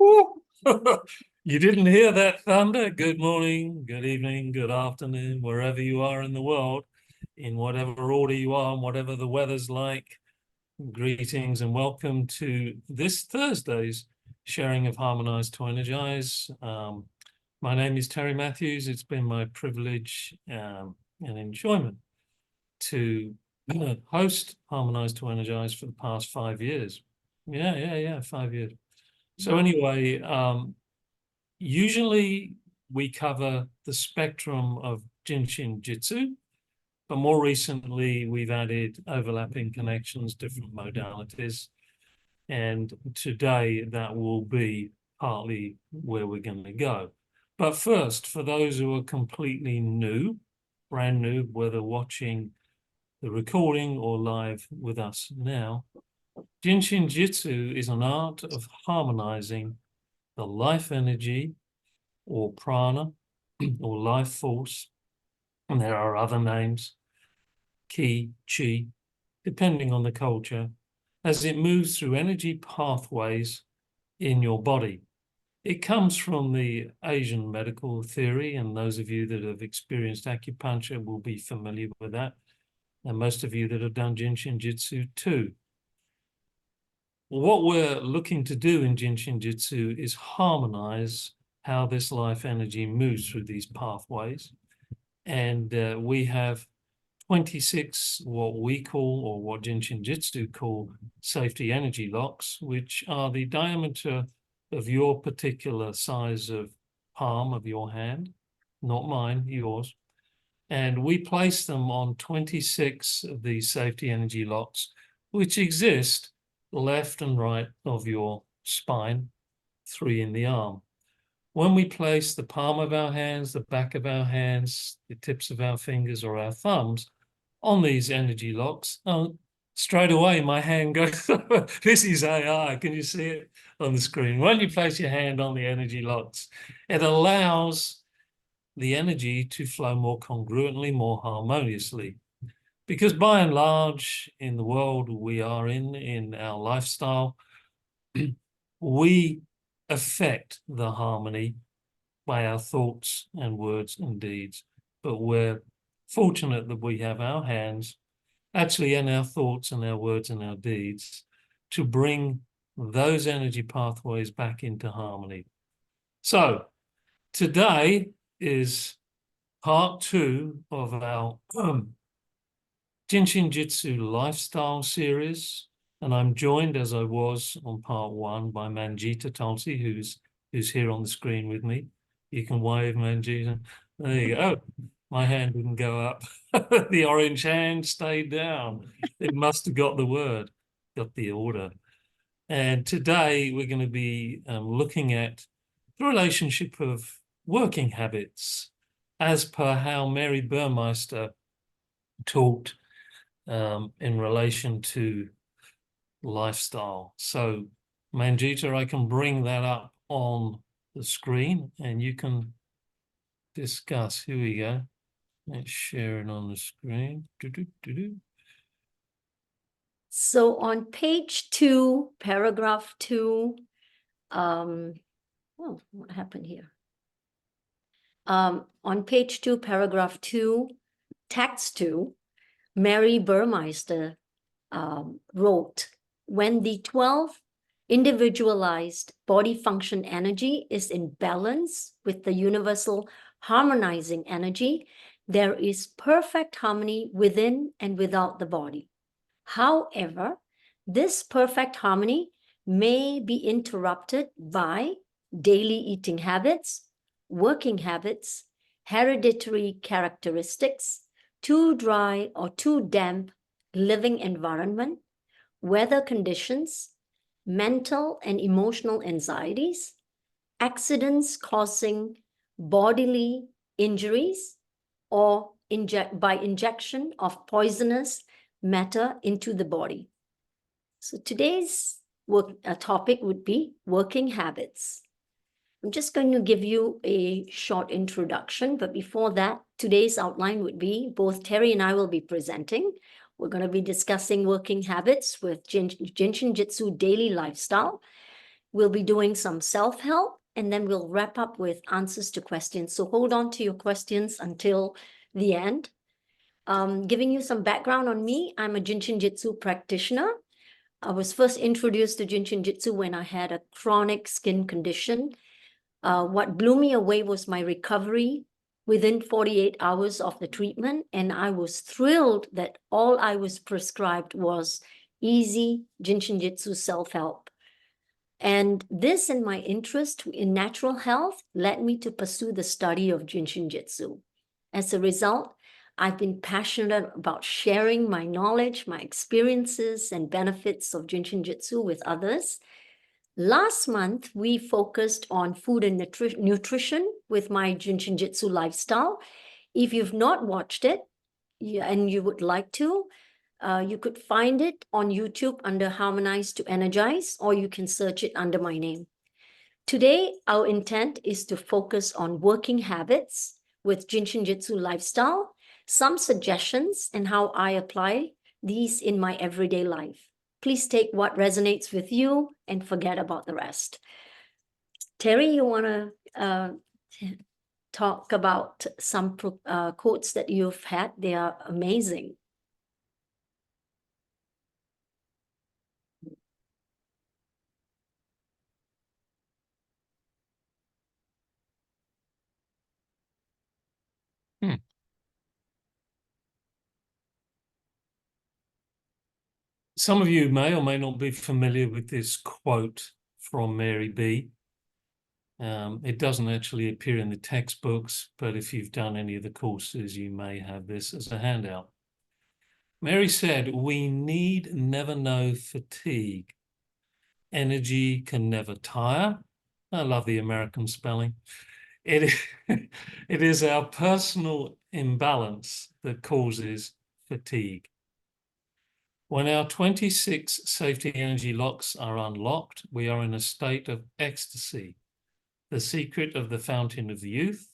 Woo! You didn't hear that thunder? Good morning, good evening, good afternoon, wherever you are in the world, in whatever order you are and whatever the weather's like. Greetings and welcome to this Thursday's sharing of Harmonize2Energize. My name is Terry Matthews. It's been my privilege and enjoyment to host Harmonize2Energize for the past 5 years. Yeah, 5 years. So anyway, usually we cover the spectrum of JIN SHIN JYUTSU, but more recently we've added overlapping connections, different modalities. And today that will be partly where we're going to go. But first, for those who are completely new, brand new, whether watching the recording or live with us now, JIN SHIN JYUTSU is an art of harmonizing the life energy or prana or life force, and there are other names, ki, chi, depending on the culture, as it moves through energy pathways in your body. It comes from the Asian medical theory, and those of you that have experienced acupuncture will be familiar with that, and most of you that have done JIN SHIN JYUTSU too. What we're looking to do in JIN SHIN JYUTSU is harmonize how this life energy moves through these pathways. And we have 26 what we call, or what JIN SHIN JYUTSU call, safety energy locks, which are the diameter of your particular size of palm of your hand, not mine, yours. And we place them on 26 of these safety energy locks, which exist left and right of your spine, 3 in the arm. When we place the palm of our hands, the back of our hands, the tips of our fingers or our thumbs on these energy locks, straight away my hand goes, this is AI, can you see it on the screen? When you place your hand on the energy locks, it allows the energy to flow more congruently, more harmoniously. Because by and large, in the world we are in our lifestyle, we affect the harmony by our thoughts and words and deeds. But we're fortunate that we have our hands, actually, in our thoughts and our words and our deeds, to bring those energy pathways back into harmony. So today is part 2 of our JIN SHIN JYUTSU lifestyle series, and I'm joined, as I was on part 1, by Manjeeta, Tulsi, who's here on the screen with me. You can wave, Manjeeta. There you go. Oh, my hand didn't go up. The orange hand stayed down. It must have got the word, got the order. And today we're going to be looking at the relationship of working habits as per how Mary Burmeister taught in relation to lifestyle. So, Manjeeta, I can bring that up on the screen and you can discuss. Here we go. Let's share it on the screen. So on page 2, paragraph 2, oh, what happened here? On page 2, paragraph 2, text 2, Mary Burmeister wrote, when the 12 individualized body function energy is in balance with the universal harmonizing energy, there is perfect harmony within and without the body. However, this perfect harmony may be interrupted by daily eating habits, working habits, hereditary characteristics, too dry or too damp living environment, weather conditions, mental and emotional anxieties, accidents causing bodily injuries, or by injection of poisonous matter into the body. So today's topic would be working habits. I'm just going to give you a short introduction, but before that, today's outline would be both Terry and I will be presenting. We're going to be discussing working habits with JIN SHIN JYUTSU daily lifestyle. We'll be doing some self-help, and then we'll wrap up with answers to questions. So hold on to your questions until the end. Giving you some background on me, I'm a JIN SHIN JYUTSU practitioner. I was first introduced to JIN SHIN JYUTSU when I had a chronic skin condition. What blew me away was my recovery within 48 hours of the treatment, and I was thrilled that all I was prescribed was easy JIN SHIN JYUTSU self-help. And this and my interest in natural health led me to pursue the study of JIN SHIN JYUTSU. As a result, I've been passionate about sharing my knowledge, my experiences, and benefits of JIN SHIN JYUTSU with others. Last month, we focused on food and nutrition with my JIN SHIN JYUTSU lifestyle. If you've not watched it and you would like to, you could find it on YouTube under Harmonize2Energize, or you can search it under my name. Today, our intent is to focus on working habits with JIN SHIN JYUTSU lifestyle, some suggestions, and how I apply these in my everyday life. Please take what resonates with you and forget about the rest. Terry, you want to talk about some quotes that you've had? They are amazing. Some of you may or may not be familiar with this quote from Mary B. It doesn't actually appear in the textbooks, but if you've done any of the courses, you may have this as a handout. Mary said, "We need never know fatigue. Energy can never tire." I love the American spelling. It is our personal imbalance that causes fatigue. When our 26 safety energy locks are unlocked, we are in a state of ecstasy, the secret of the fountain of youth,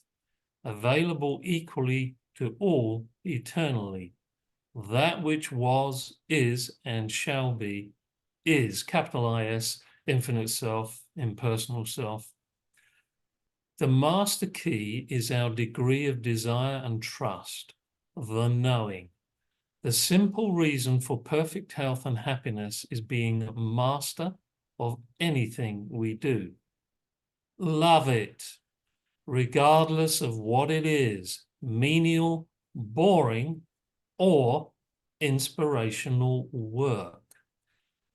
available equally to all eternally. That which was, is, and shall be is, capital I-S, infinite self, impersonal self. The master key is our degree of desire and trust, the knowing. The simple reason for perfect health and happiness is being a master of anything we do. Love it, regardless of what it is, menial, boring, or inspirational work.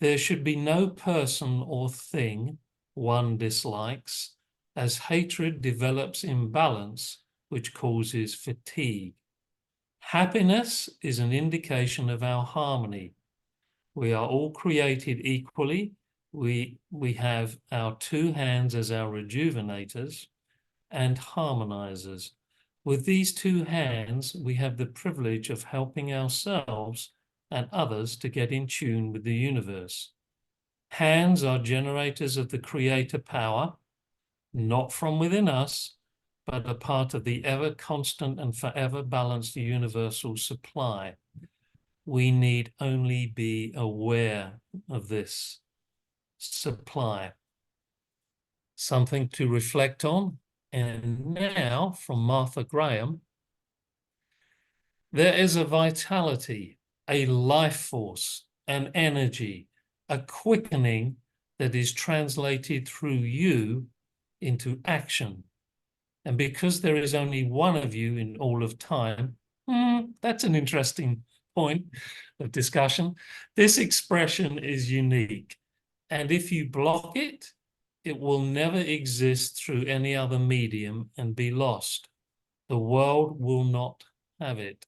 There should be no person or thing one dislikes, as hatred develops imbalance, which causes fatigue. Happiness is an indication of our harmony. We are all created equally. We have our two hands as our rejuvenators and harmonizers. With these two hands, we have the privilege of helping ourselves and others to get in tune with the universe. Hands are generators of the creator power, not from within us, but a part of the ever constant and forever balanced universal supply. We need only be aware of this supply. Something to reflect on. And now, from Martha Graham, there is a vitality, a life force, an energy, a quickening that is translated through you into action. And because there is only one of you in all of time, that's an interesting point of discussion. This expression is unique. And if you block it, it will never exist through any other medium and be lost. The world will not have it.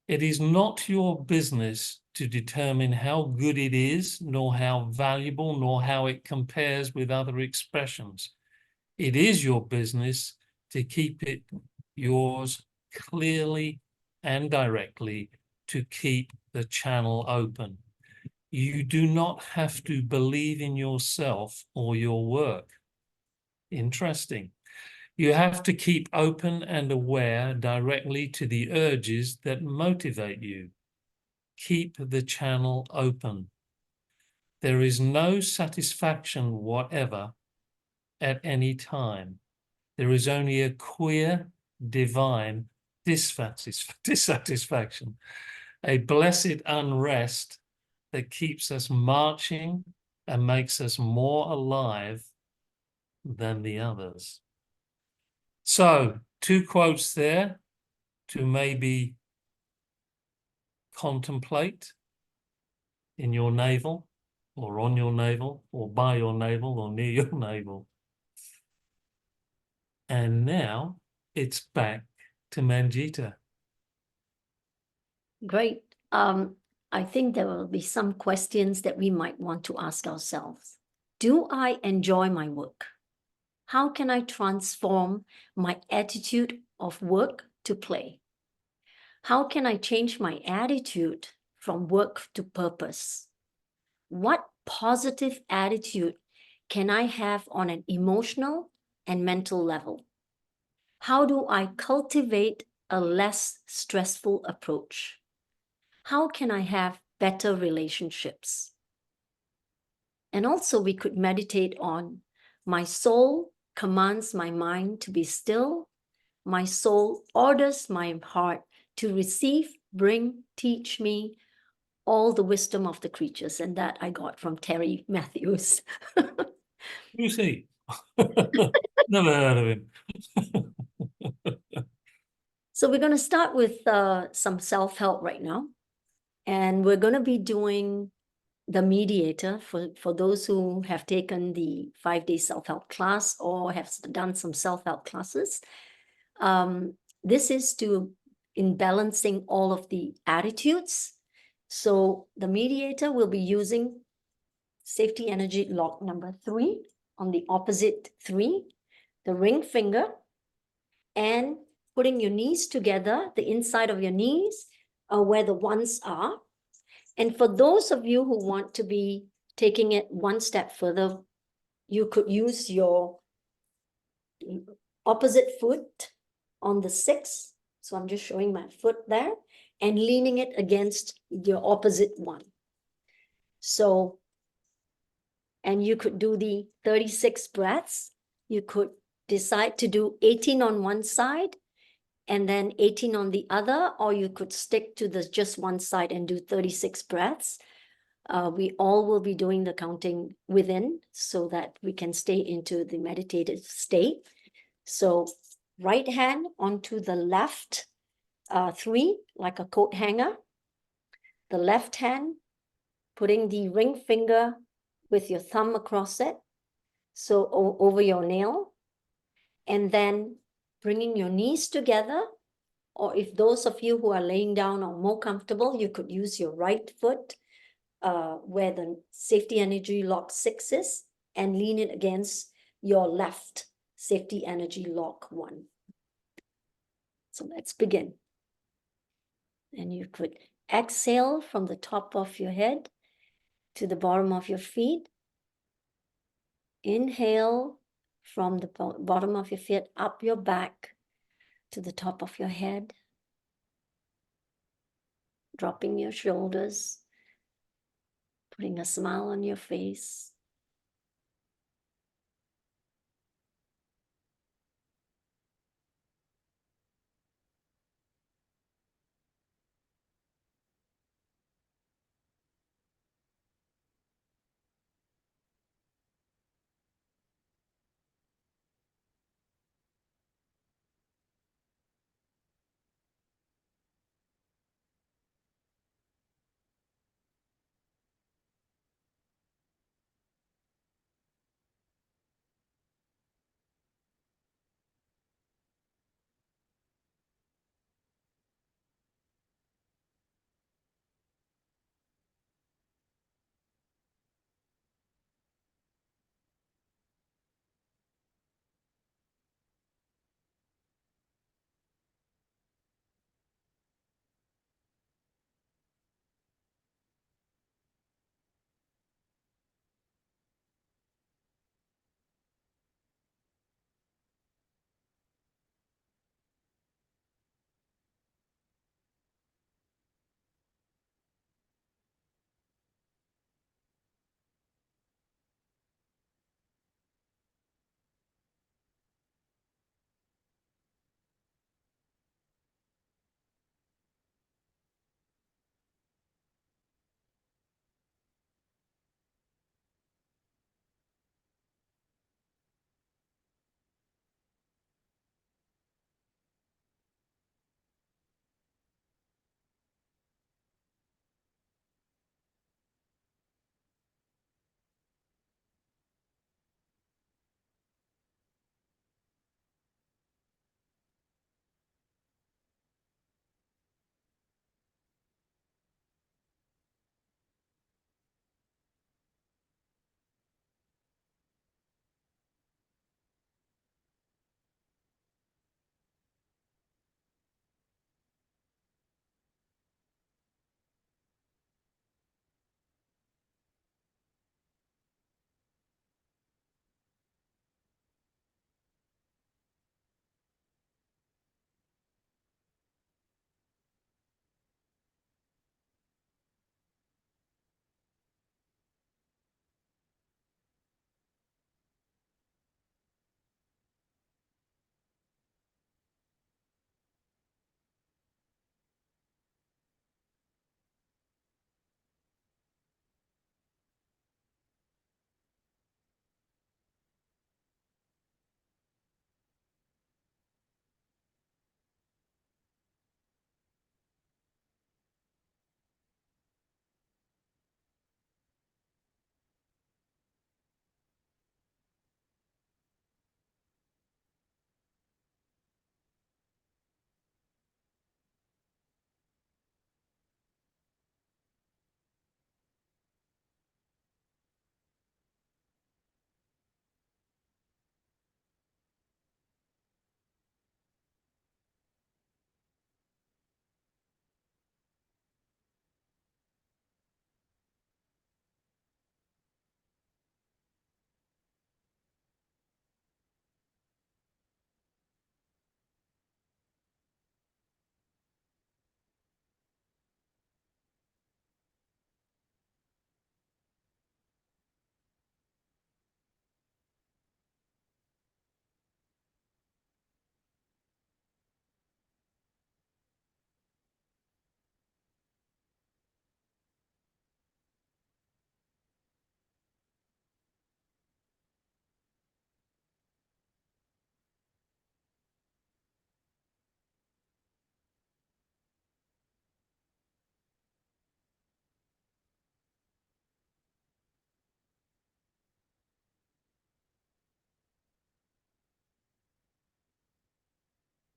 It is not your business to determine how good it is, nor how valuable, nor how it compares with other expressions. It is your business to keep it yours clearly and directly, to keep the channel open. You do not have to believe in yourself or your work. Interesting. You have to keep open and aware directly to the urges that motivate you. Keep the channel open. There is no satisfaction whatever at any time. There is only a queer, divine dissatisfaction, a blessed unrest that keeps us marching and makes us more alive than the others. So, 2 quotes there to maybe contemplate in your navel, or on your navel, or by your navel, or near your navel. And now it's back to Manjeeta. Great. I think there will be some questions that we might want to ask ourselves. Do I enjoy my work? How can I transform my attitude of work to play? How can I change my attitude from work to purpose? What positive attitude can I have on an emotional and mental level? How do I cultivate a less stressful approach? How can I have better relationships? And also we could meditate on my soul commands my mind to be still. My soul orders my heart to receive, bring, teach me all the wisdom of the creatures. And that I got from Terry Matthews. You see, never heard of him. So we're going to start with some self-help right now. And we're going to be doing the mediator for those who have taken the 5-day self-help class or have done some self-help classes. This is in balancing all of the attitudes. So the mediator will be using safety energy lock number 3 on the opposite 3, the ring finger, and putting your knees together, the inside of your knees where the ones are. And for those of you who want to be taking it one step further, you could use your opposite foot on the 6. So I'm just showing my foot there and leaning it against your opposite one. So, and you could do the 36 breaths. You could decide to do 18 on one side and then 18 on the other, or you could stick to the just one side and do 36 breaths. We all will be doing the counting within so that we can stay into the meditative state. So right hand onto the left 3, like a coat hanger. The left hand, putting the ring finger with your thumb across it, so over your nail. And then bringing your knees together, or if those of you who are laying down are more comfortable, you could use your right foot where the safety energy lock 6 is, and lean it against your left safety energy lock 1. So let's begin. And you could exhale from the top of your head to the bottom of your feet. Inhale from the bottom of your feet up your back to the top of your head. Dropping your shoulders, putting a smile on your face.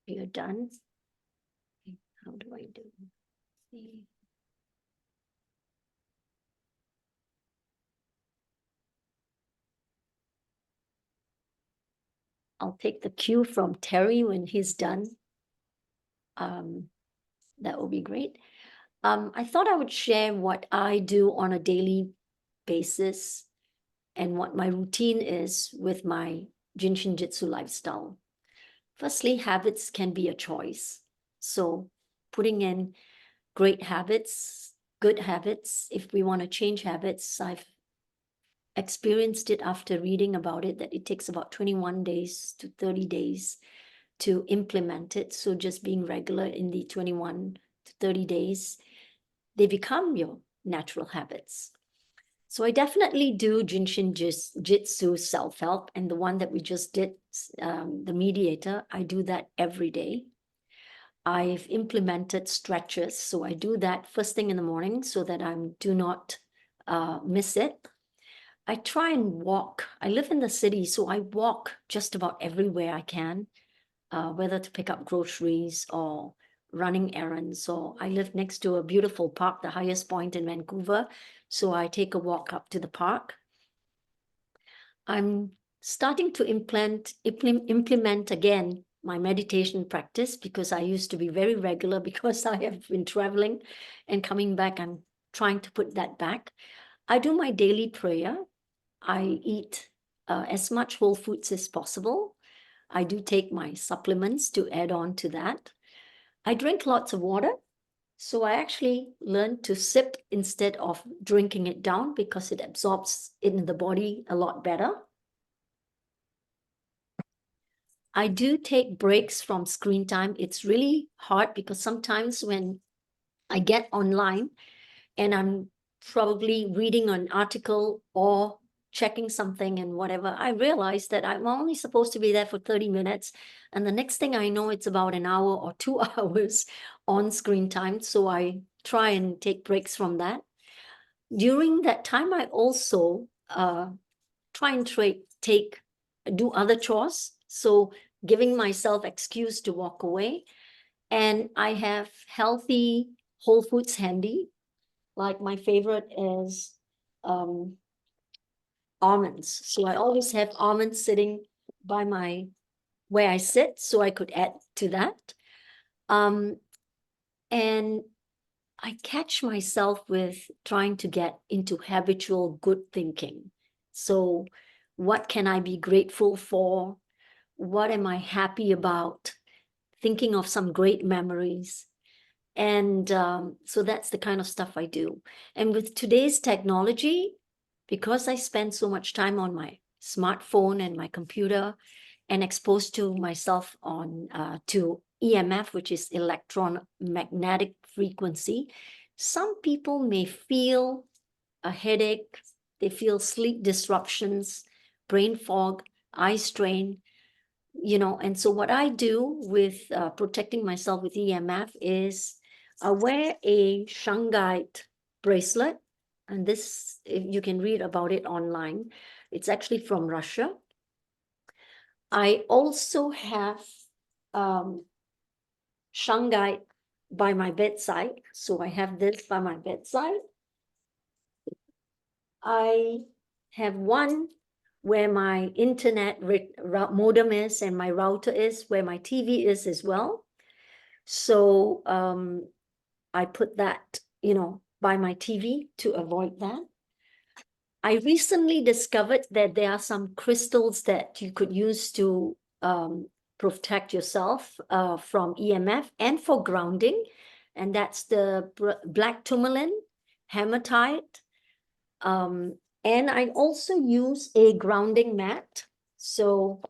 You're done. How do I do? See. I'll take the cue from Terry when he's done. That will be great. I thought I would share what I do on a daily basis and what my routine is with my JIN SHIN JYUTSU lifestyle. Firstly, habits can be a choice. So putting in great habits, good habits, if we want to change habits, I've experienced it after reading about it, that it takes about 21 days to 30 days to implement it. So just being regular in the 21 to 30 days, they become your natural habits. So I definitely do JIN SHIN JYUTSU self-help, and the one that we just did, the mediator, I do that every day. I've implemented stretches, so I do that first thing in the morning so that I do not miss it. I try and walk. I live in the city, so I walk just about everywhere I can, whether to pick up groceries or running errands. Or I live next to a beautiful park, the highest point in Vancouver, so I take a walk up to the park. I'm starting to implement again my meditation practice, because I used to be very regular because I have been traveling and coming back. I'm trying to put that back. I do my daily prayer. I eat as much whole foods as possible. I do take my supplements to add on to that. I drink lots of water. So I actually learned to sip instead of drinking it down, because it absorbs in the body a lot better. I do take breaks from screen time. It's really hard because sometimes when I get online and I'm probably reading an article or checking something and whatever, I realize that I'm only supposed to be there for 30 minutes. And the next thing I know, it's about an hour or 2 hours on screen time. So I try and take breaks from that. During that time, I also try and do other chores. So giving myself excuse to walk away. And I have healthy whole foods handy. Like my favorite is almonds. So I always have almonds sitting by where I sit, so I could add to that. And I catch myself with trying to get into habitual good thinking. So what can I be grateful for? What am I happy about? Thinking of some great memories. And so that's the kind of stuff I do. And with today's technology, because I spend so much time on my smartphone and my computer and exposed to myself to EMF, which is electromagnetic frequency, some people may feel a headache, they feel sleep disruptions, brain fog, eye strain, and so what I do with protecting myself with EMF is I wear a shungite bracelet, and this, you can read about it online. It's actually from Russia. I also have shungite by my bedside. So I have this by my bedside. I have one where my internet modem is and my router is, where my TV is as well. So I put that, by my TV to avoid that. I recently discovered that there are some crystals that you could use to protect yourself from EMF and for grounding. And that's the black tourmaline, hematite. And I also use a grounding mat. So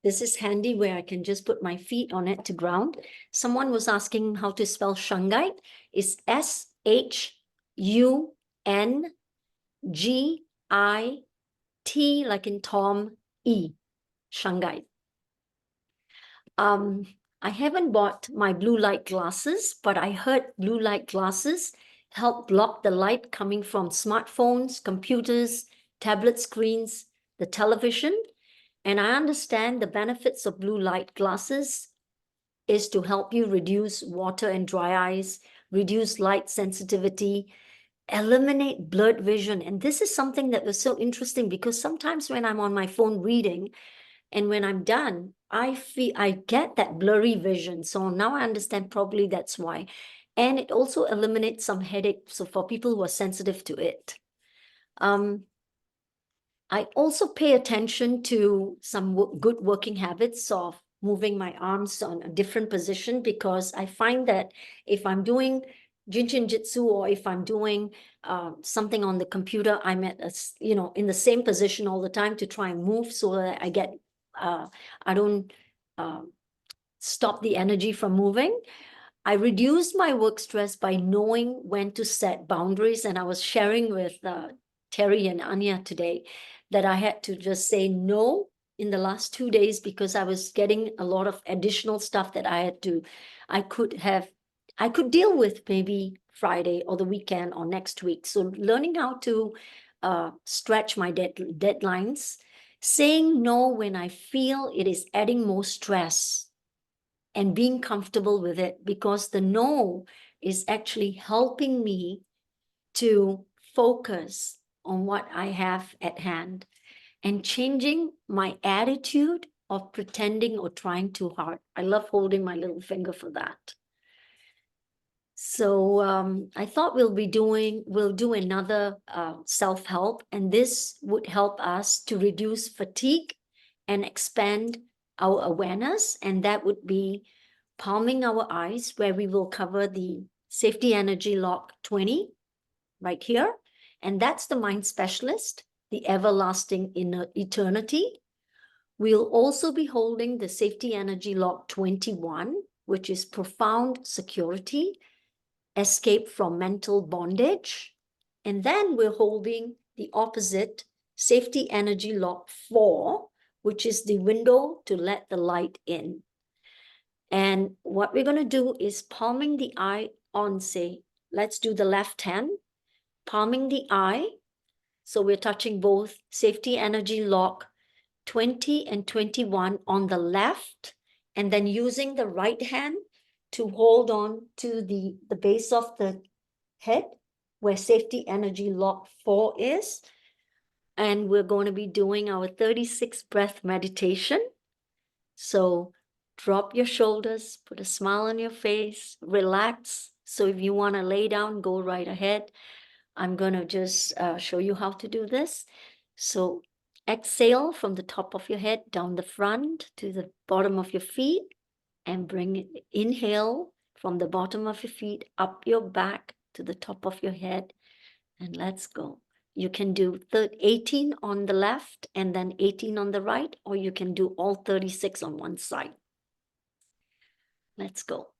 this is handy where I can just put my feet on it to ground. Someone was asking how to spell shungite. It's SHUNGIT, like in Tom E, shungite. I haven't bought my blue light glasses, but I heard blue light glasses help block the light coming from smartphones, computers, tablet screens, the television. And I understand the benefits of blue light glasses is to help you reduce water and dry eyes, reduce light sensitivity, eliminate blurred vision. And this is something that was so interesting because sometimes when I'm on my phone reading and when I'm done, I get that blurry vision. So now I understand probably that's why. And it also eliminates some headaches so for people who are sensitive to it. I also pay attention to some good working habits of moving my arms on a different position because I find that if I'm doing Jin Shin Jyutsu or if I'm doing something on the computer, I'm at in the same position all the time to try and move so that I don't stop the energy from moving. I reduced my work stress by knowing when to set boundaries. And I was sharing with Terry and Anya today that I had to just say no in the last 2 days because I was getting a lot of additional stuff that I could deal with maybe Friday or the weekend or next week. So learning how to stretch my deadlines, saying no when I feel it is adding more stress and being comfortable with it, because the no is actually helping me to focus on what I have at hand and changing my attitude of pretending or trying too hard. I love holding my little finger for that. So I thought we'll do another self-help, and this would help us to reduce fatigue and expand our awareness, and that would be palming our eyes, where we will cover the safety energy lock 20 right here. And that's the mind specialist, the everlasting inner eternity. We'll also be holding the safety energy lock 21, which is profound security, escape from mental bondage. And then we're holding the opposite safety energy lock 4, which is the window to let the light in. And what we're going to do is palming the eye on, say, let's do the left hand, palming the eye. So we're touching both safety energy lock 20 and 21 on the left, and then using the right hand to hold on to the base of the head where safety energy lock 4 is. And we're going to be doing our 36 breath meditation. So drop your shoulders, put a smile on your face, relax. So if you want to lay down, go right ahead. I'm going to just show you how to do this. So exhale from the top of your head down the front to the bottom of your feet, and bring it, inhale from the bottom of your feet up your back to the top of your head, and let's go. You can do 18 on the left and then 18 on the right, or you can do all 36 on one side. Let's go.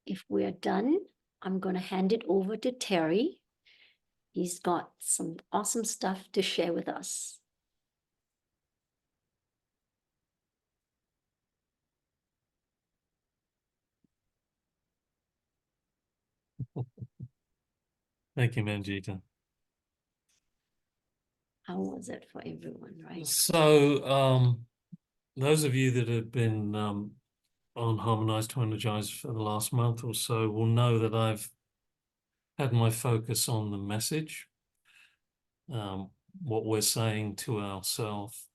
if we're done, I'm going to hand it over to Terry. He's got some awesome stuff to share with us. Thank you, Manjeeta. How was it for everyone, right? So, those of you that have been on Harmonize2Energize for the last month or so will know that I've had my focus on the message, what we're saying to ourselves,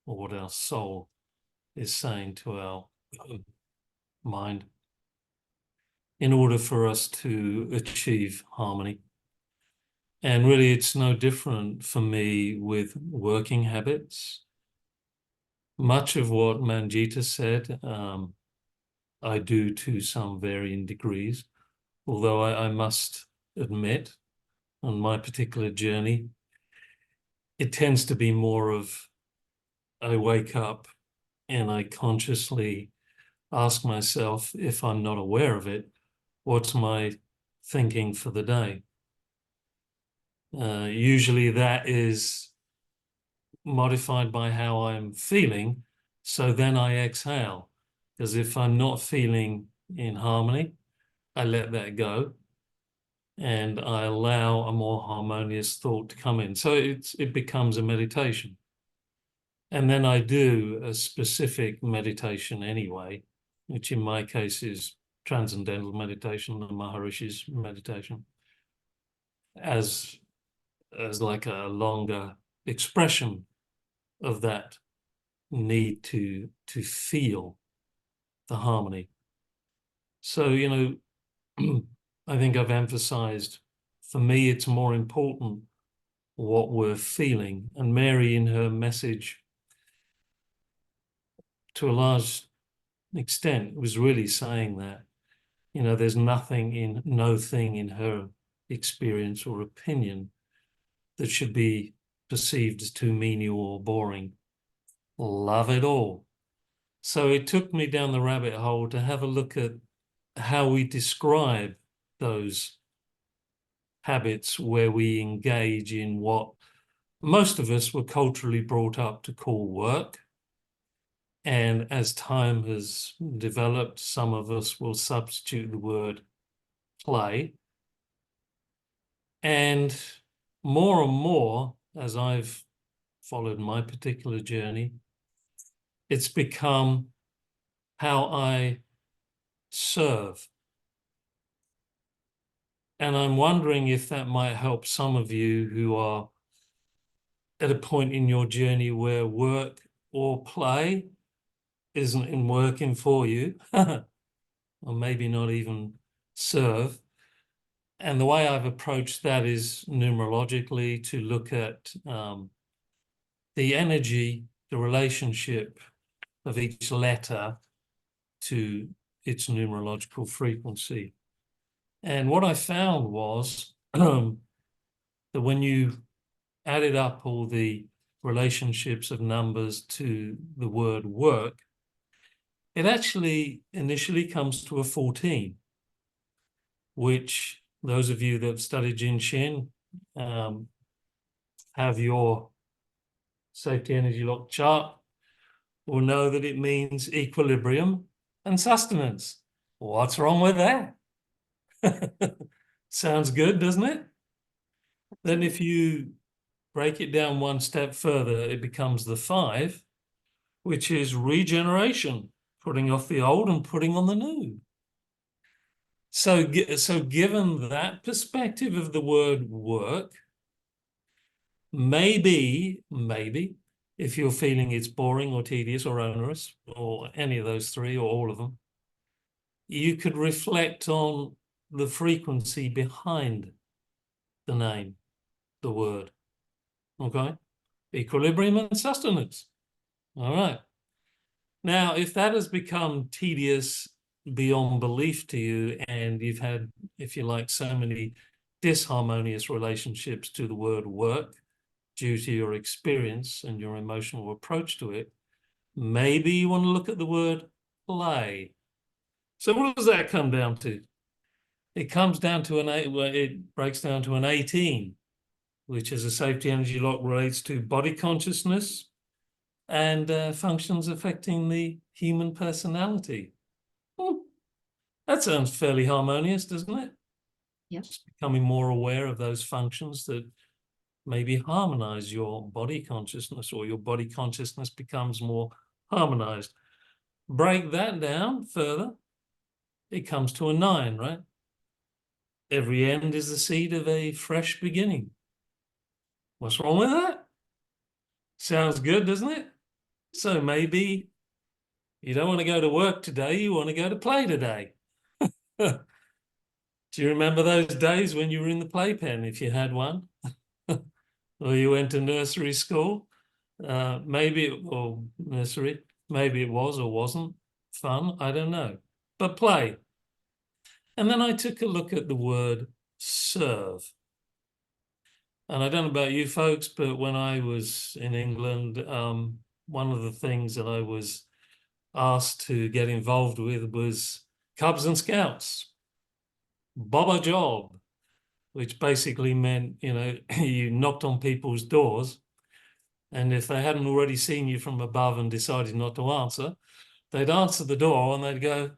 or what our soul is saying to our mind, in order for us to achieve harmony. And really, it's no different for me with working habits. Much of what Manjeeta said, I do to some varying degrees, although I must admit, on my particular journey, it tends to be more of I wake up and I consciously ask myself, if I'm not aware of it, what's my thinking for the day? Usually that is modified by how I'm feeling. So then I exhale, because if I'm not feeling in harmony, I let that go and I allow a more harmonious thought to come in. So it becomes a meditation. And then I do a specific meditation anyway, which in my case is transcendental meditation, the Maharishi's meditation, as like a longer expression of that need to feel the harmony. So, I think I've emphasized, for me, it's more important what we're feeling. And Mary, in her message, to a large extent, was really saying that, there's no thing in her experience or opinion that should be perceived as too menial or boring. Love it all. So it took me down the rabbit hole to have a look at how we describe those habits where we engage in what most of us were culturally brought up to call work. And as time has developed, some of us will substitute the word play. And more, as I've followed my particular journey, it's become how I serve. And I'm wondering if that might help some of you who are at a point in your journey where work or play isn't working for you, or maybe not even serve. And the way I've approached that is numerologically, to look at the energy, the relationship of each letter to its numerological frequency. And what I found was that when you added up all the relationships of numbers to the word work, it actually initially comes to a 14, which those of you that have studied JIN SHIN have your safety energy lock chart will know that it means equilibrium and sustenance. What's wrong with that? Sounds good, doesn't it? Then if you break it down one step further, it becomes the 5, which is regeneration, putting off the old and putting on the new. So given that perspective of the word work, maybe, if you're feeling it's boring or tedious or onerous, or any of those 3 or all of them, you could reflect on the frequency behind the name, the word. Okay? Equilibrium and sustenance. All right. Now, if that has become tedious beyond belief to you, and you've had, if you like, so many disharmonious relationships to the word work due to your experience and your emotional approach to it, maybe you want to look at the word play. So what does that come down to? it comes down to it breaks down to an 18, which is a safety energy lock relates to body consciousness and functions affecting the human personality. That sounds fairly harmonious, doesn't it? Yeah. Just becoming more aware of those functions that maybe harmonize your body consciousness, or your body consciousness becomes more harmonized. Break that down further, it comes to a 9, right? Every end is the seed of a fresh beginning. What's wrong with that? Sounds good, doesn't it? So maybe you don't want to go to work today, you want to go to play today. Do you remember those days when you were in the playpen, if you had one? Or you went to nursery school? Or nursery, maybe it was or wasn't fun, I don't know. But play. And then I took a look at the word serve. And I don't know about you folks, but when I was in England, one of the things that I was asked to get involved with was Cubs and Scouts, Bob a job, which basically meant, you knocked on people's doors, and if they hadn't already seen you from above and decided not to answer, they'd answer the door and they'd go,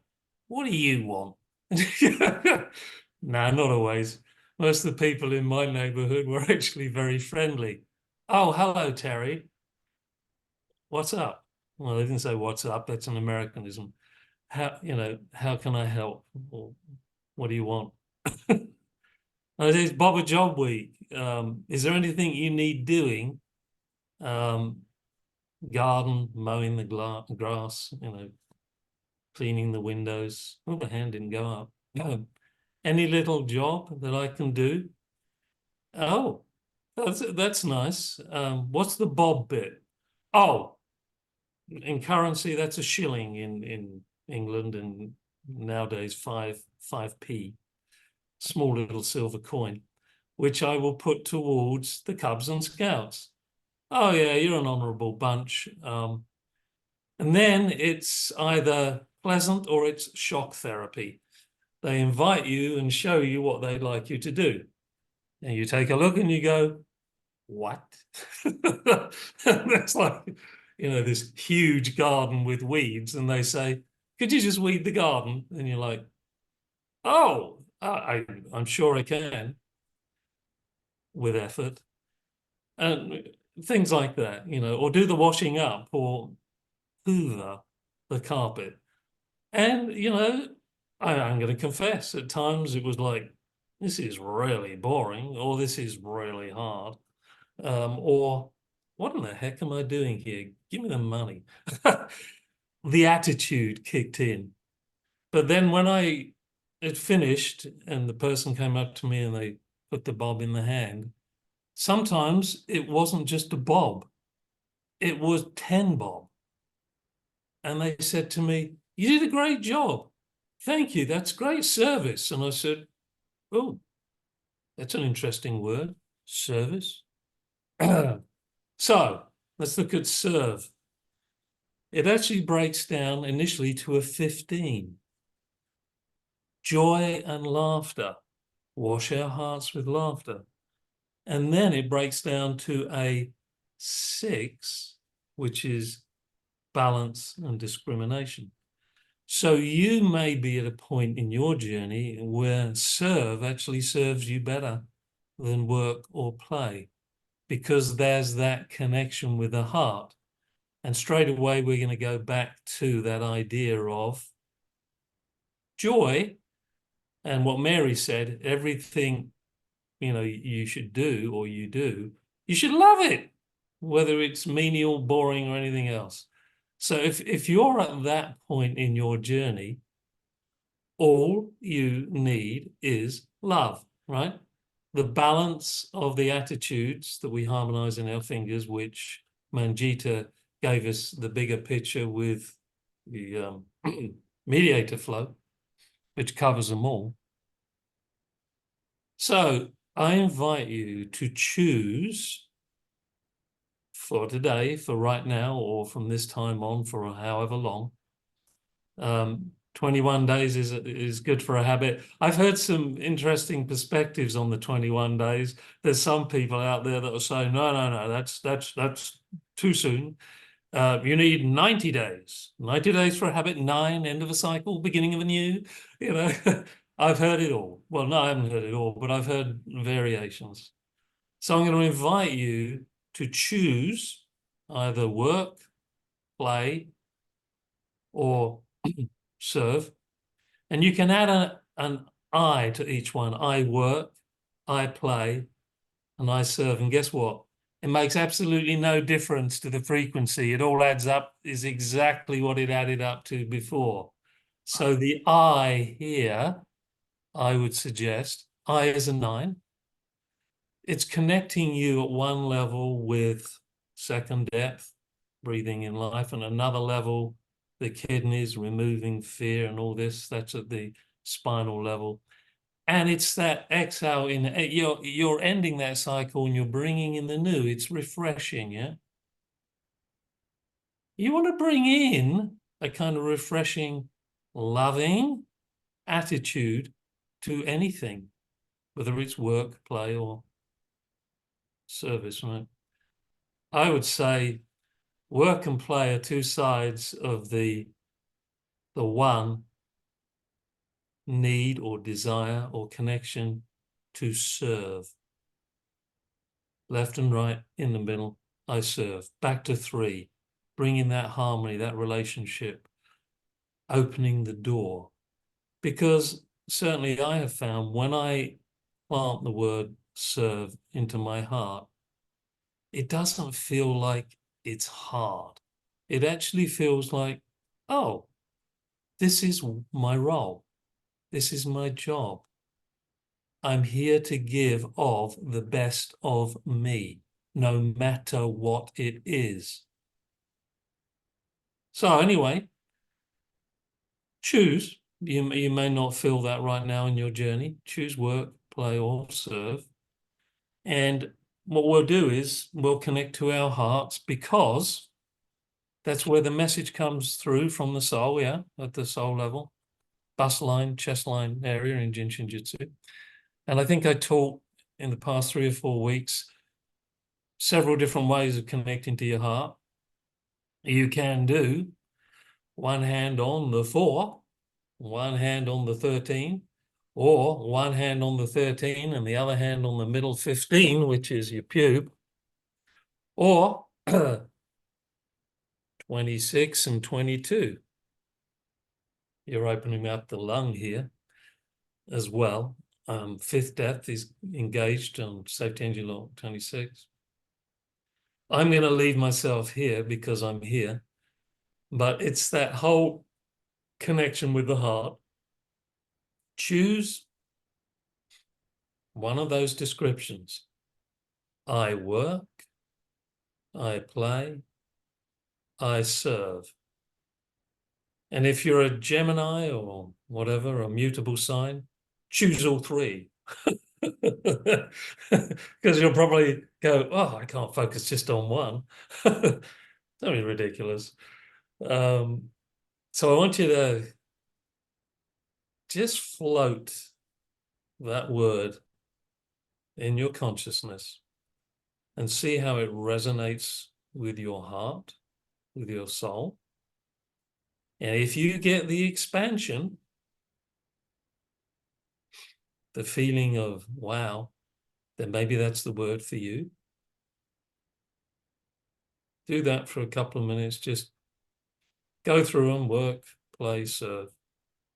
"What do you want?" No, not always. Most of the people in my neighborhood were actually very friendly. "Oh, hello, Terry. What's up?" Well, they didn't say what's up. That's an Americanism. How can I help? Or what do you want? It's Bob a Job Week. Is there anything you need doing? Garden, mowing the grass, cleaning the windows. Oh, the hand didn't go up. Any little job that I can do? Oh, that's nice. What's the bob bit? Oh, in currency, that's a shilling in England, and nowadays 5p, small little silver coin, which I will put towards the Cubs and Scouts. Oh yeah, you're an honourable bunch. And then it's either pleasant or it's shock therapy. They invite you and show you what they'd like you to do. And you take a look and you go, "What?" That's like, this huge garden with weeds. And they say, "Could you just weed the garden?" And you're like, "Oh, I'm sure I can," with effort. And things like that, or do the washing up or hoover the carpet. And, I'm going to confess, at times it was like, this is really boring, or this is really hard, or what in the heck am I doing here? Give me the money. The attitude kicked in. But then when I had finished and the person came up to me and they put the bob in the hand, sometimes it wasn't just a bob, it was 10 bob. And they said to me, "You did a great job. Thank you. That's great service." And I said, "Oh, that's an interesting word, service." So let's look at serve. It actually breaks down initially to a 15. Joy and laughter. Wash our hearts with laughter. And then it breaks down to a 6, which is balance and discrimination. So you may be at a point in your journey where serve actually serves you better than work or play, because there's that connection with the heart. And straight away, we're going to go back to that idea of joy and what Mary said, everything, you should do or you do, you should love it, whether it's menial, boring, or anything else. So if you're at that point in your journey, all you need is love, right? The balance of the attitudes that we harmonize in our fingers, which Manjeeta gave us the bigger picture with the mediator flow, which covers them all. So I invite you to choose for today, for right now, or from this time on for however long, 21 days is good for a habit. I've heard some interesting perspectives on the 21 days. There's some people out there that are saying, no, that's too soon. You need 90 days. 90 days for a habit, 9, end of a cycle, beginning of a new. You know, I've heard it all. Well, no, I haven't heard it all, but I've heard variations. So I'm going to invite you to choose either work, play, or serve. And you can add an I to each one. I work, I play, and I serve. And guess what? It makes absolutely no difference to the frequency. It all adds up, is exactly what it added up to before. So the I here, I would suggest, I is a 9. It's connecting you at one level with second depth, breathing in life, and another level, the kidneys, removing fear and all this. That's at the spinal level. And it's that exhale in, you're ending that cycle and you're bringing in the new. It's refreshing, yeah? You want to bring in a kind of refreshing, loving attitude to anything, whether it's work, play, or service, right? I would say work and play are two sides of the one need or desire or connection to serve. Left and right, in the middle, I serve. Back to 3, bringing that harmony, that relationship, opening the door. Because certainly I have found when I plant the word serve into my heart, it doesn't feel like it's hard. It actually feels like, oh, this is my role. This is my job. I'm here to give of the best of me, no matter what it is. So anyway, choose. You may not feel that right now in your journey. Choose work, play, or serve. And what we'll do is we'll connect to our hearts, because that's where the message comes through from the soul, yeah, at the soul level. Bust line, chest line area in JIN SHIN JYUTSU. And I think I taught in the past 3 or 4 weeks several different ways of connecting to your heart. You can do one hand on the 4, one hand on the 13, or one hand on the 13 and the other hand on the middle 15, which is your pube, or 26 and 22. You're opening up the lung here as well. 5th depth is engaged on safety engine law 26. I'm going to leave myself here because I'm here, but it's that whole connection with the heart. Choose one of those descriptions. I work, I play, I serve. And if you're a Gemini or whatever, a mutable sign, choose all 3. Because you'll probably go, oh, I can't focus just on one. That'd be ridiculous. So I want you to just float that word in your consciousness and see how it resonates with your heart, with your soul. And if you get the expansion, the feeling of, wow, then maybe that's the word for you. Do that for a couple of minutes. Just go through them, work, play, serve.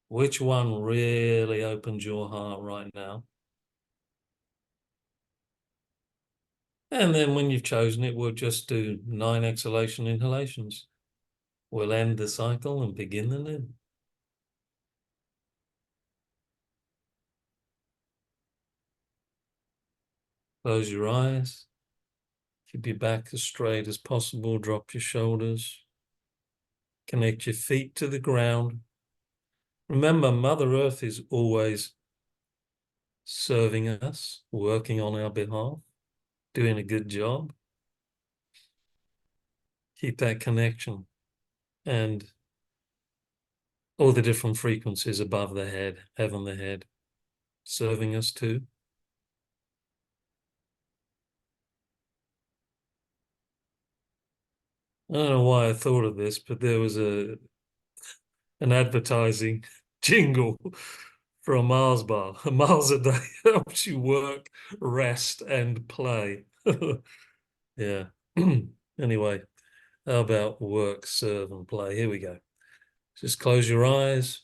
Which one really opens your heart right now? And then when you've chosen it, we'll just do 9 exhalation inhalations. We'll end the cycle and begin the new. Close your eyes. Keep your back as straight as possible. Drop your shoulders. Connect your feet to the ground. Remember, Mother Earth is always serving us, working on our behalf, doing a good job. Keep that connection. And all the different frequencies above the head, heaven the head, serving us too. I don't know why I thought of this, but there was an advertising jingle for a Mars bar. A Mars a day helps you work, rest, and play. Yeah. Anyway, how about work, serve, and play? Here we go. Just close your eyes,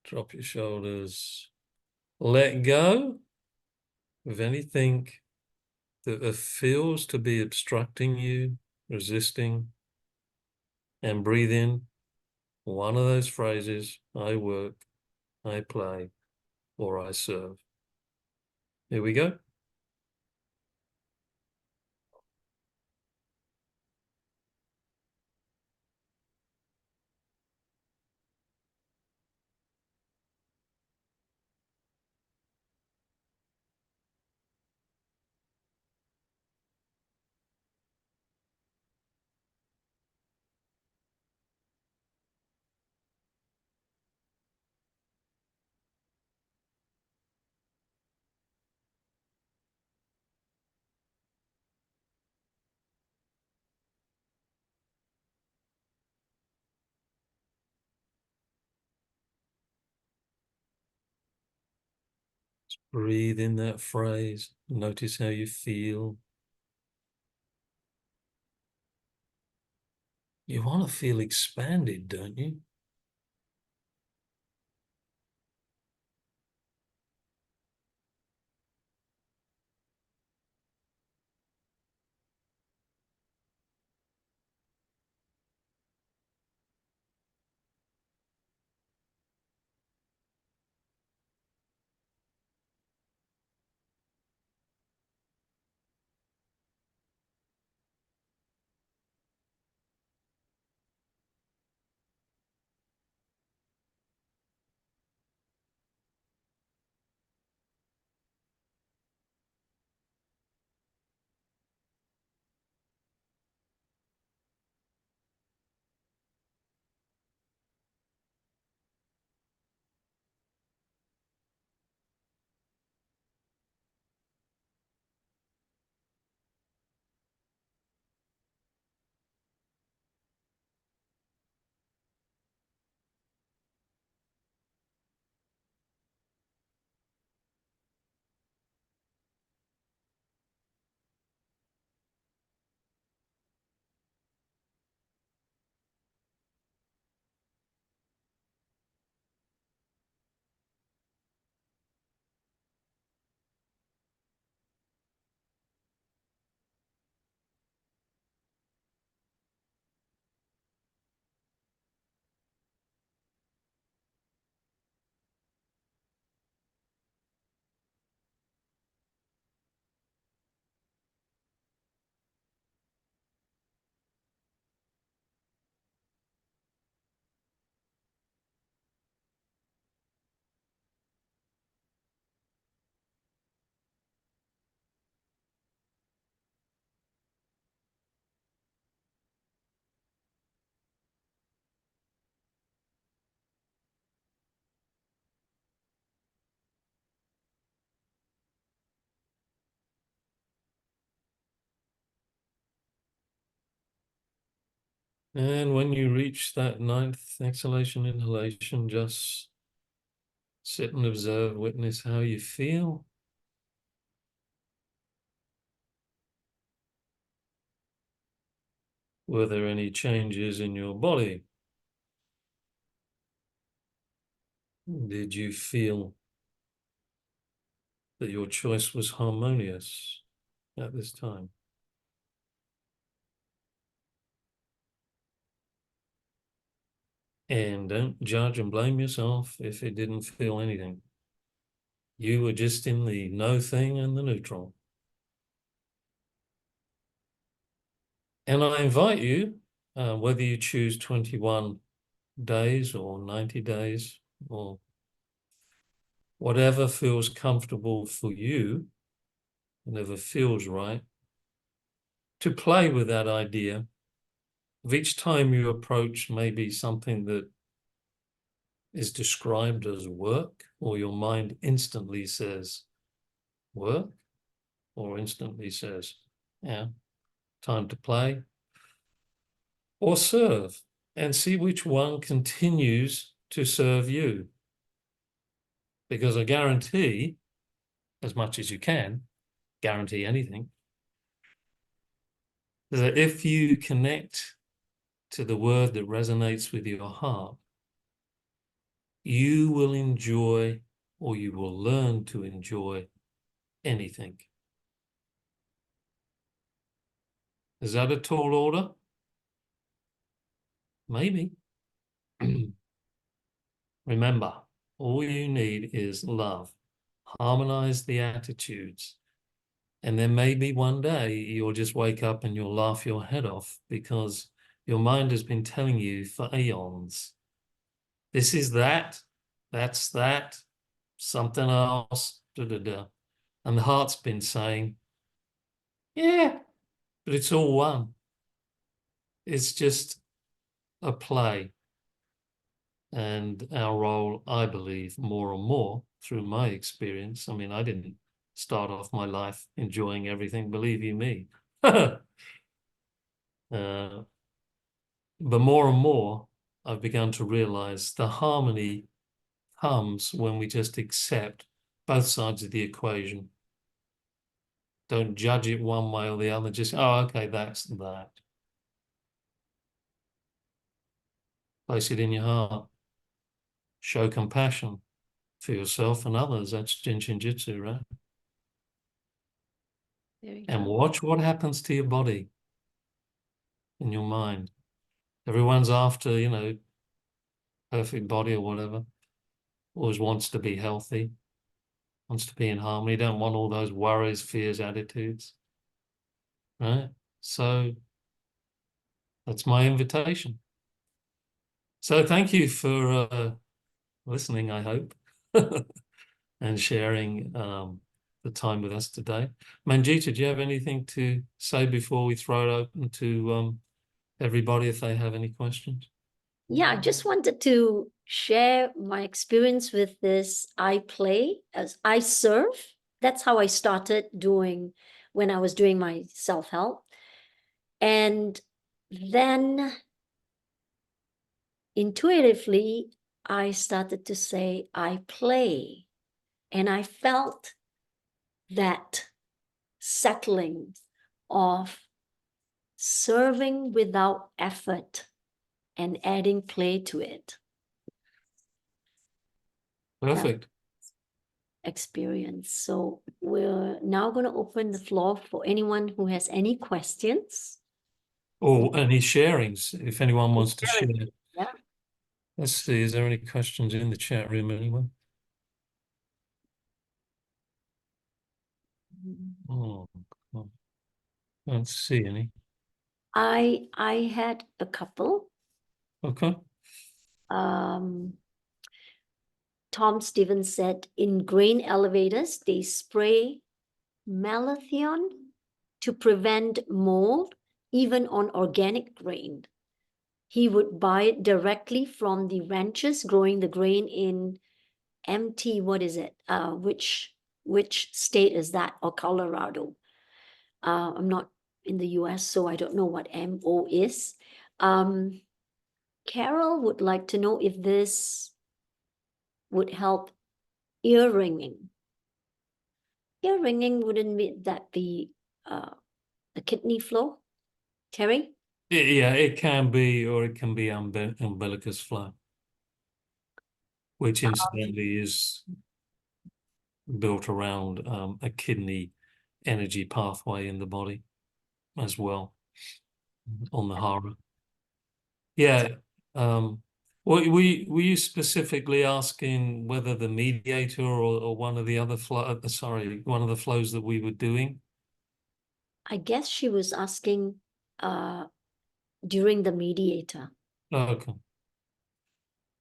drop your shoulders, let go of anything that feels to be obstructing you, resisting, and breathe in one of those phrases: I work, I play, or I serve. Here we go. Breathe in that phrase. Notice how you feel. You want to feel expanded, don't you? And when you reach that ninth exhalation, inhalation, just sit and observe, witness how you feel. Were there any changes in your body? Did you feel that your choice was harmonious at this time? And don't judge and blame yourself if it didn't feel anything. You were just in the no thing and the neutral. And I invite you, whether you choose 21 days or 90 days or whatever feels comfortable for you, whatever feels right, to play with that idea of each time you approach maybe something that is described as work, or your mind instantly says work, or instantly says, yeah, time to play, or serve, and see which one continues to serve you. Because I guarantee, as much as you can, guarantee anything, that if you connect to the word that resonates with your heart, you will enjoy, or you will learn to enjoy, anything. Is that a tall order? Maybe. Remember, all you need is love. Harmonize the attitudes. And then maybe one day you'll just wake up and you'll laugh your head off because your mind has been telling you for eons, this is that, that's that, something else, da, da, da. And the heart's been saying, yeah, but it's all one. It's just a play. And our role, I believe, more and more through my experience. I mean, I didn't start off my life enjoying everything, believe you me. But more and more, I've begun to realize the harmony comes when we just accept both sides of the equation. Don't judge it one way or the other. Just, oh, okay, that's that. Place it in your heart. Show compassion for yourself and others. That's JIN SHIN JYUTSU, right? And watch what happens to your body and your mind. Everyone's after, you know, perfect body or whatever. Always wants to be healthy, wants to be in harmony. Don't want all those worries, fears, attitudes, right? So that's my invitation. So thank you for listening, I hope, and sharing the time with us today. Manjeeta, do you have anything to say before we throw it open to everybody if they have any questions? Yeah, I just wanted to share my experience with this I play as I serve. That's how I started doing when I was doing my self-help. And then intuitively, I started to say, I play. And I felt that settling of serving without effort and adding play to it. Perfect. Experience. So we're now going to open the floor for anyone who has any questions. Or any sharings, if anyone wants to share. Yeah. Let's see, is there any questions in the chat room, anyone? Oh, oh, I don't see any. I had a couple. Okay. Tom Stevens said in grain elevators, they spray malathion to prevent mold, even on organic grain. He would buy it directly from the ranchers growing the grain in what is it? Which state is that? Or Colorado? I'm not in the US, so I don't know what MO is. Carol would like to know if this would help ear ringing. Ear ringing, wouldn't that be a kidney flow? Terry? Yeah, it can be, or it can be umbilicus flow, which incidentally is built around a kidney energy pathway in the body as well on the hara. Yeah. Were you specifically asking whether the mediator or one of the other one of the flows that we were doing? I guess she was asking during the mediator. Okay.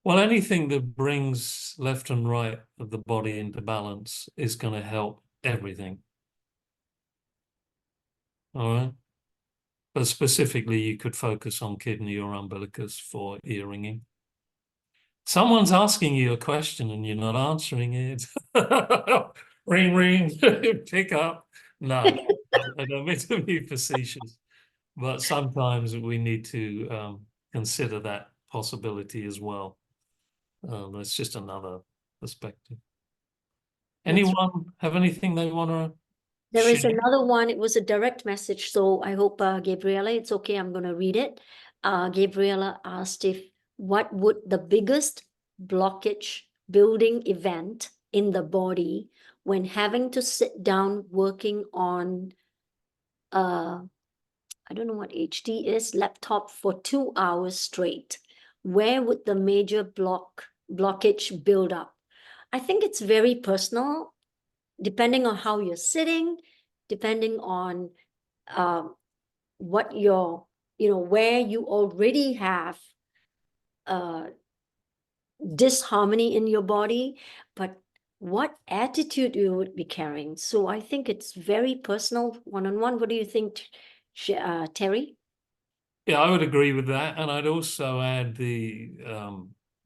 Well, anything that brings left and right of the body into balance is going to help everything. All right. But specifically, you could focus on kidney or umbilicus for ear ringing. Someone's asking you a question and you're not answering it. Ring, ring, pick up. No, I don't mean to be facetious, but sometimes we need to consider that possibility as well. That's just another perspective. That's Anyone have anything they want to There is share? another one. It was a direct message, so I hope, Gabriela, it's okay. I'm going to read it. Gabriela asked if what would the biggest blockage building event in the body when having to sit down working on, I don't know what HD is, laptop for 2 hours straight. Where would the major blockage build up? I think it's very personal, depending on how you're sitting, depending on what where you already have disharmony in your body, but what attitude you would be carrying. So I think it's very personal, one-on-one. What do you think, Terry? Yeah, I would agree with that. And I'd also add the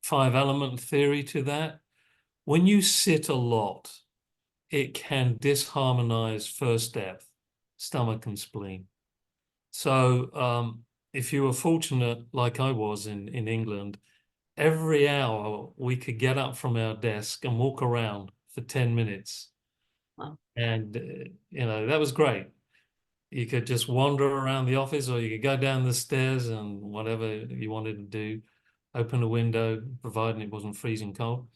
five element theory to that. When you sit a lot, it can disharmonize first depth, stomach and spleen. So if you were fortunate, like I was in England, every hour we could get up from our desk and walk around for 10 minutes. Wow. And, that was great. You could just wander around the office or you could go down the stairs and whatever you wanted to do, open a window, providing it wasn't freezing cold.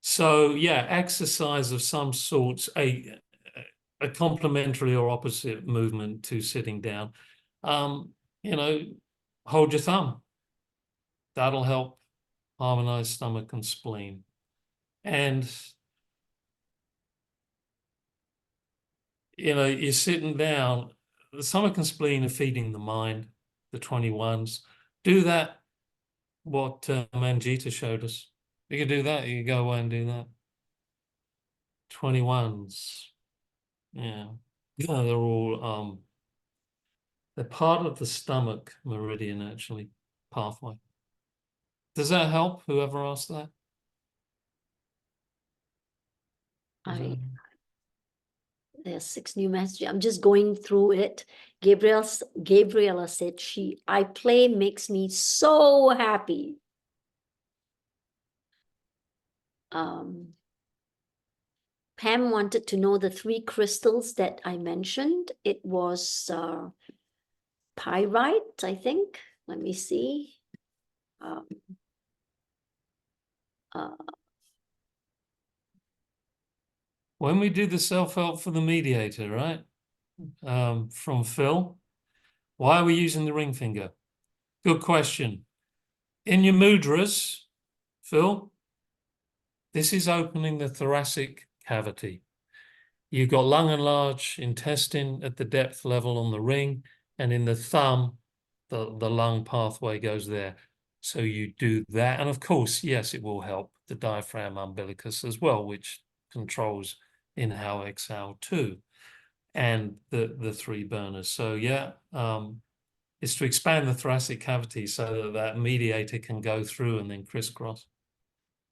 So yeah, exercise of some sorts, a complementary or opposite movement to sitting down. You know, hold your thumb. That'll help harmonize stomach and spleen. And you're sitting down, the stomach and spleen are feeding the mind, the 21s. Do that, what Manjeeta showed us. You can do that, you can go away and do that. 21s. Yeah. Yeah, they're all they're part of the stomach meridian, actually, pathway. Does that help, whoever asked that? There's 6 new messages. I'm just going through it. Gabriela said I play makes me so happy. Pam wanted to know the 3 crystals that I mentioned. It was pyrite, I think. Let me see. When we do the self-help for the mediator, right? From Phil, why are we using the ring finger? Good question. In your mudras, Phil, this is opening the thoracic cavity. You've got lung and large intestine at the depth level on the ring, and in the thumb, the lung pathway goes there. So you do that. And of course, yes, it will help the diaphragm umbilicus as well, which controls inhale, exhale too, and the 3 burners. So yeah, it's to expand the thoracic cavity so that mediator can go through and then crisscross.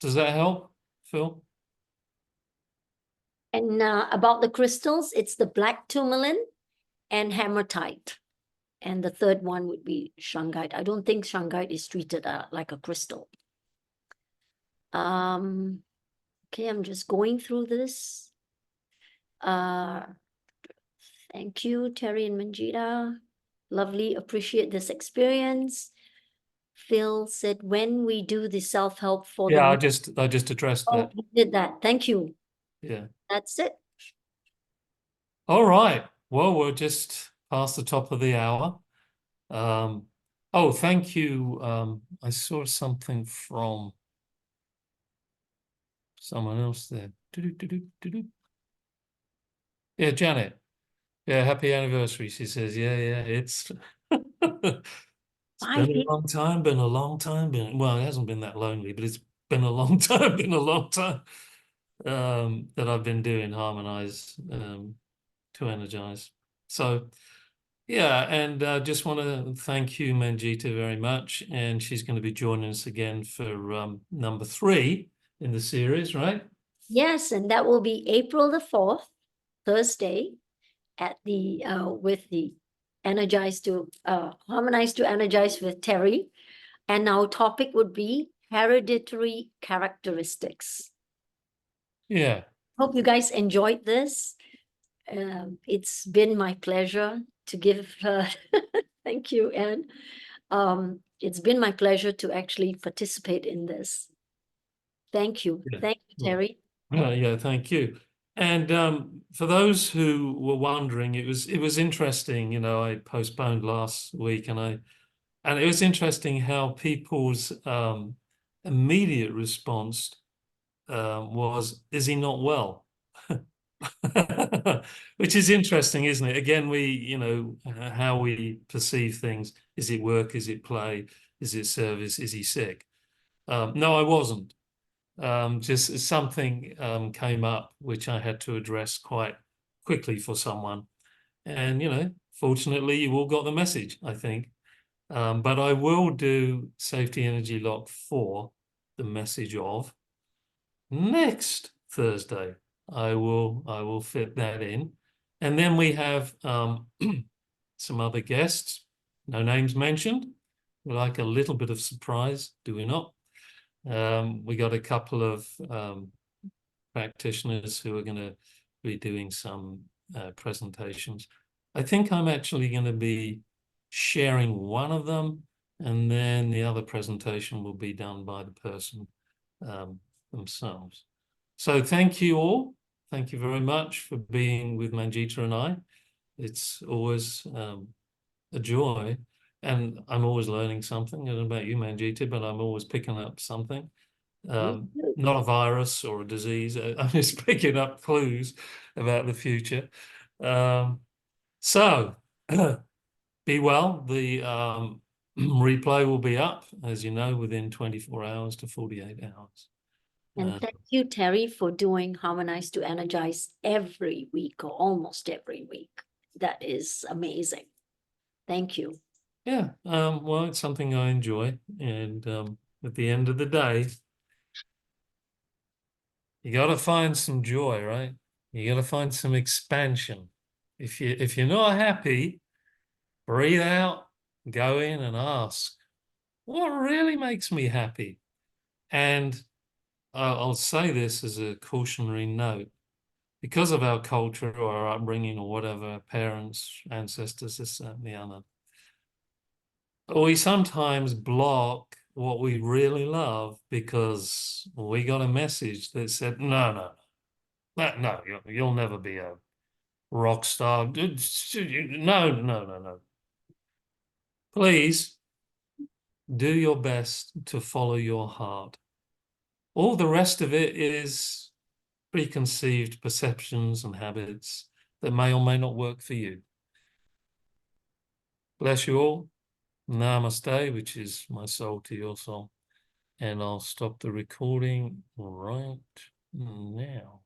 Does that help, Phil? And about the crystals, it's the black tourmaline and hematite. And the third one would be shungite. I don't think shungite is treated like a crystal. Okay, I'm just going through this. Thank you, Terry and Manjeeta. Lovely, appreciate this experience. Phil said, when we do the self-help for Yeah, I just addressed that. you did that. Thank you. Yeah. That's it. All right. Well, we're just past the top of the hour. Oh, thank you. I saw something from someone else there. Yeah, Janet. Yeah, happy anniversary. She says, yeah, it's it's been a long time, well, it hasn't been that lonely, but it's been a long time, that I've been doing Harmonize to Energize. So Yeah, and just want to thank you, Manjeeta, very much. And she's going to be joining us again for number 3 in the series, right? Yes, and that will be April the 4th, Thursday, at the with the Harmonize to Energize with Terry. And our topic would be hereditary characteristics. Yeah. Hope you guys enjoyed this. It's been my pleasure to give thank you, Anne. It's been my pleasure to actually participate in this. Thank you. Yeah. Thank you, Terry. Yeah, thank you. And for those who were wondering, it was interesting, you know, I postponed last week and it was interesting how people's immediate response was, is he not well? Which is interesting, isn't it? Again, you know, how we perceive things. Is it work? Is it play? Is it service? Is he sick? No, I wasn't. Just something came up which I had to address quite quickly for someone. And, you know, fortunately, you all got the message, I think. But I will do Safety Energy Lock 4, the message of, next Thursday. I will fit that in. And then we have some other guests, no names mentioned. We like a little bit of surprise, do we not? We got a couple of practitioners who are going to be doing some presentations. I think I'm actually going to be sharing one of them, and then the other presentation will be done by the person themselves. So thank you all. Thank you very much for being with Manjeeta and I. It's always a joy. And I'm always learning something. I don't know about you, Manjeeta, but I'm always picking up something. Not a virus or a disease. I'm just picking up clues about the future. So be well. The replay will be up, as you know, within 24 hours to 48 hours. And thank you, Terry, for doing Harmonize to Energize every week or almost every week. That is amazing. Thank you. Yeah, well, it's something I enjoy. And at the end of the day, you got to find some joy, right? You got to find some expansion. If you're not happy, breathe out, go in and ask, what really makes me happy? And I'll say this as a cautionary note. Because of our culture or our upbringing or whatever, parents, ancestors, this, that, and the other, we sometimes block what we really love because we got a message that said, no, you'll never be a rock star. No. Please do your best to follow your heart. All the rest of it is preconceived perceptions and habits that may or may not work for you. Bless you all. Namaste, which is my soul to your soul. And I'll stop the recording right now.